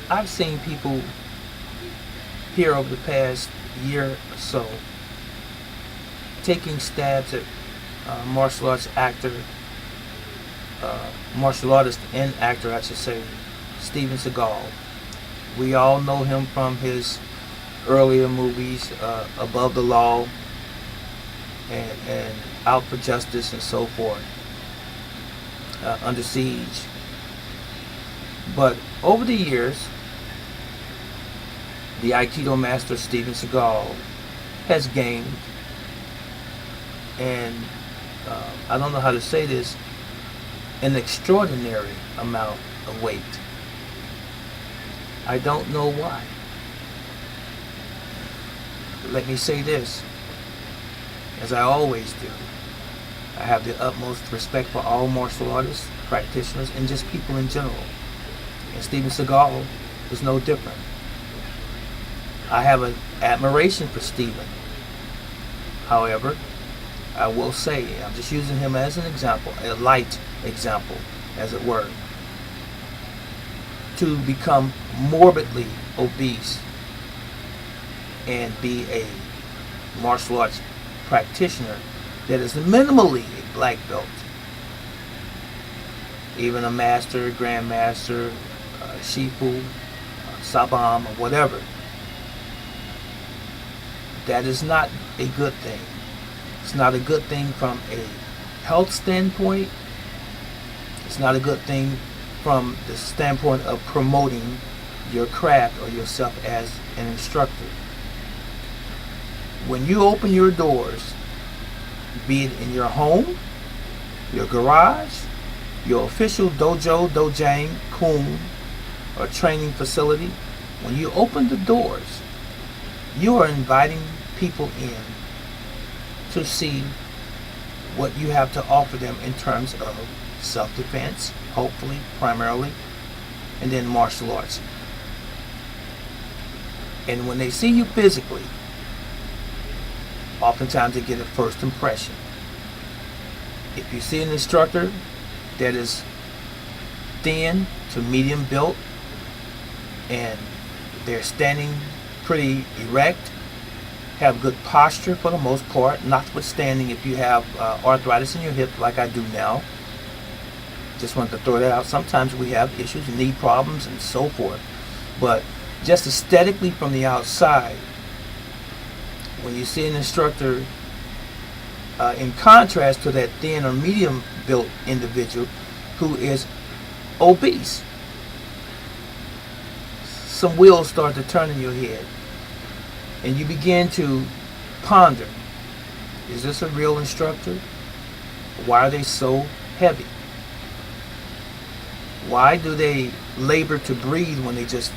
I've seen people here over the past year or so taking stabs at martial arts actor, martial artist and actor, I should say, Steven Seagal. We all know him from his earlier movies, Above the Law and Out for Justice and so forth, Under Siege. But over the years, the Aikido master Steven Seagal has gained, and I don't know how to say this, an extraordinary amount of weight. I don't know why. Let me say this, as I always do. I have the utmost respect for all martial artists, practitioners, and just people in general. And Steven Seagal is no different. I have an admiration for Steven. However, I will say, I'm just using him as an example, a light example, as it were, to become morbidly obese and be a martial arts practitioner that is minimally a black belt, even a master, grandmaster, shifu, sabam, or whatever. That is not a good thing. It's not a good thing from a health standpoint. It's not a good thing from the standpoint of promoting your craft or yourself as an instructor. When you open your doors, be it in your home, your garage, your official dojo, dojang, kun, or training facility, when you open the doors, you are inviting people in to see what you have to offer them in terms of self-defense, hopefully, primarily, and then martial arts. And when they see you physically, oftentimes they get a first impression. If you see an instructor that is thin to medium built and they're standing pretty erect, have good posture for the most part, notwithstanding if you have arthritis in your hip like I do now. Just wanted to throw that out. Sometimes we have issues, knee problems and so forth. But just aesthetically from the outside, when you see an instructor in contrast to that thin or medium built individual who is obese, some wheels start to turn in your head. And you begin to ponder, is this a real instructor? Why are they so heavy? Why do they labor to breathe when they just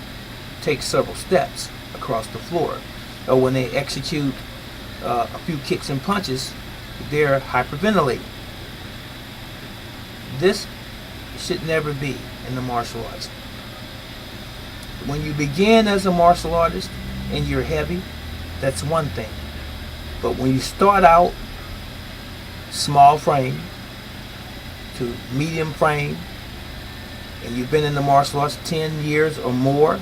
take several steps across the floor? Or when they execute a few kicks and punches, they're hyperventilating. This should never be in the martial arts. When you begin as a martial artist and you're heavy, that's one thing. But when you start out small frame to medium frame, and you've been in the martial arts 10 years or more,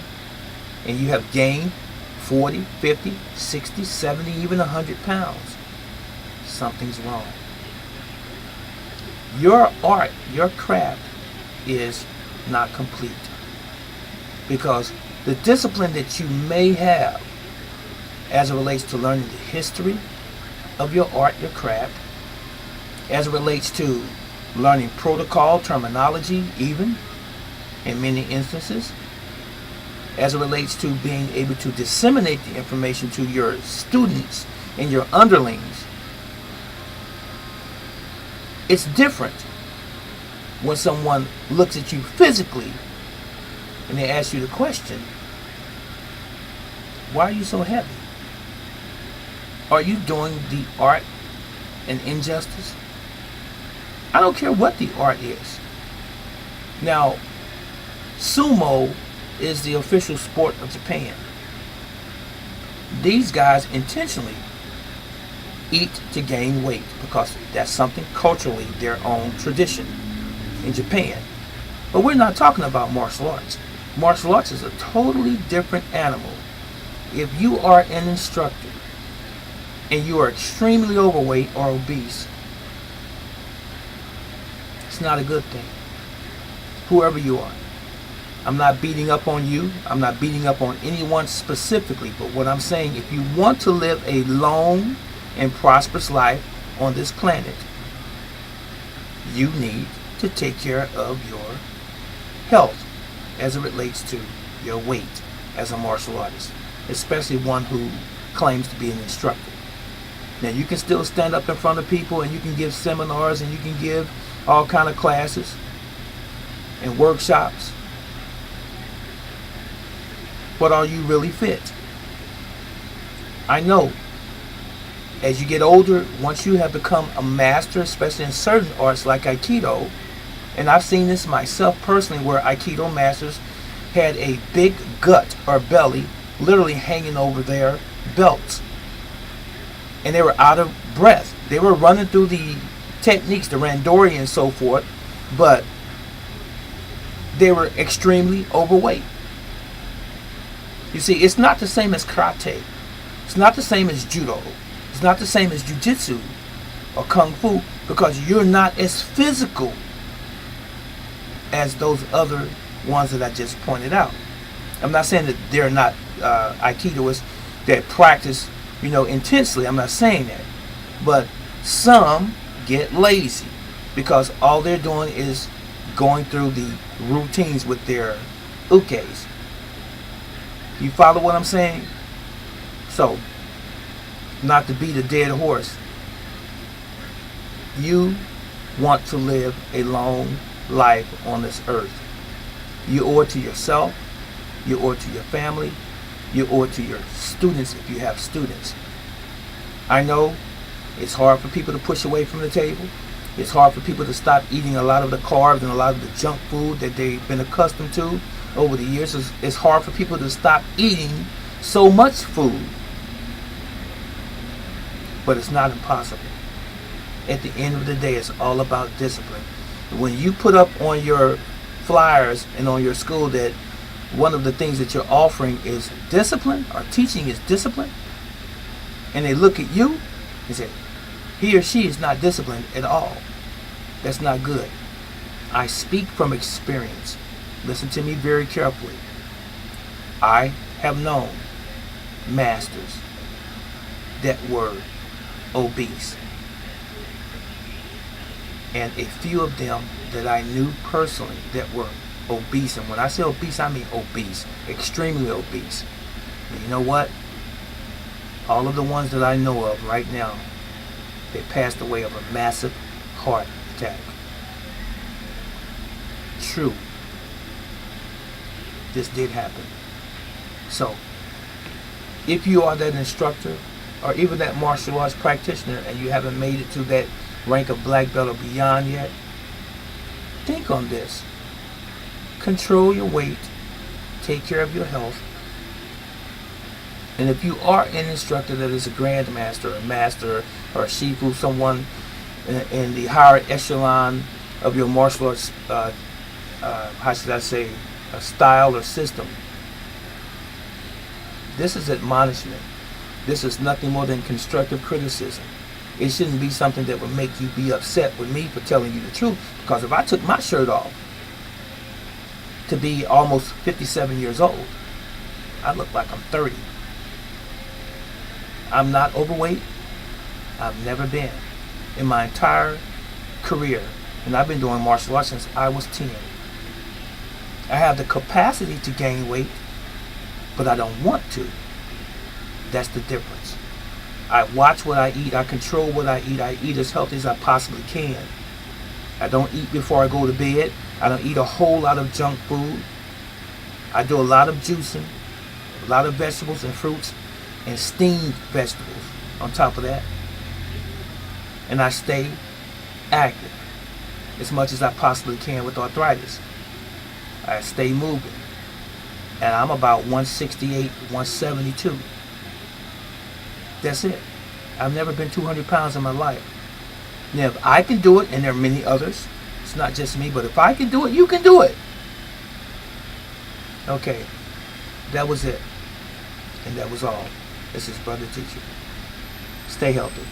and you have gained 40, 50, 60, 70, even 100 pounds, something's wrong. Your art, your craft is not complete. Because the discipline that you may have as it relates to learning the history of your art, your craft, as it relates to learning protocol, terminology, even in many instances, as it relates to being able to disseminate the information to your students and your underlings. It's different when someone looks at you physically and they ask you the question, why are you so heavy? Are you doing the art an injustice? I don't care what the art is. Now, sumo is the official sport of Japan. These guys intentionally eat to gain weight because that's something culturally their own tradition in Japan. But we're not talking about martial arts. Martial arts is a totally different animal. If you are an instructor and you are extremely overweight or obese, it's not a good thing. Whoever you are. I'm not beating up on you. I'm not beating up on anyone specifically. But what I'm saying, if you want to live a long and prosperous life on this planet, you need to take care of your health as it relates to your weight as a martial artist, especially one who claims to be an instructor. Now, you can still stand up in front of people and you can give seminars and you can give all kind of classes and workshops. But are you really fit? I know as you get older, once you have become a master, especially in certain arts like Aikido, and I've seen this myself personally where Aikido masters had a big gut or belly literally hanging over their belts. And they were out of breath. They were running through the techniques, the randori and so forth, but they were extremely overweight. You see, it's not the same as karate. It's not the same as judo. It's not the same as jiu-jitsu or kung fu because you're not as physical as those other ones that I just pointed out. I'm not saying that they're not Aikidoists that practice, intensely. I'm not saying that. But some get lazy because all they're doing is going through the routines with their ukes. You follow what I'm saying? So, not to beat a dead horse, you want to live a long life on this earth. You owe it to yourself, you owe it to your family, you owe it to your students if you have students. I know it's hard for people to push away from the table. It's hard for people to stop eating a lot of the carbs and a lot of the junk food that they've been accustomed to over the years. It's hard for people to stop eating so much food. But it's not impossible. At the end of the day, it's all about discipline. When you put up on your flyers and on your school that one of the things that you're offering is discipline, or teaching is discipline, and they look at you and say, he or she is not disciplined at all. That's not good. I speak from experience. Listen to me very carefully. I have known masters that were obese, and a few of them that I knew personally that were obese. And when I say obese, I mean obese, extremely obese. And you know what? All of the ones that I know of right now, they passed away of a massive heart attack. True. This did happen. So, if you are that instructor or even that martial arts practitioner and you haven't made it to that rank of black belt or beyond yet, think on this. Control your weight. Take care of your health. And if you are an instructor that is a grandmaster, a master, or a shifu, someone in the higher echelon of your martial arts, how should I say, a style or system, this is admonishment. This is nothing more than constructive criticism. It shouldn't be something that would make you be upset with me for telling you the truth. Because if I took my shirt off to be almost 57 years old, I look like I'm 30. I'm not overweight. I've never been in my entire career. And I've been doing martial arts since I was 10. I have the capacity to gain weight, but I don't want to. That's the difference. I watch what I eat. I control what I eat. I eat as healthy as I possibly can. I don't eat before I go to bed. I don't eat a whole lot of junk food. I do a lot of juicing, a lot of vegetables and fruits, and steamed vegetables on top of that. And I stay active as much as I possibly can with arthritis. I stay moving. And I'm about 168, 172. That's it. I've never been 200 pounds in my life. Now, if I can do it, and there are many others, it's not just me, but if I can do it, you can do it. Okay, that was it. And that was all. This is Brother Teacher. Stay healthy.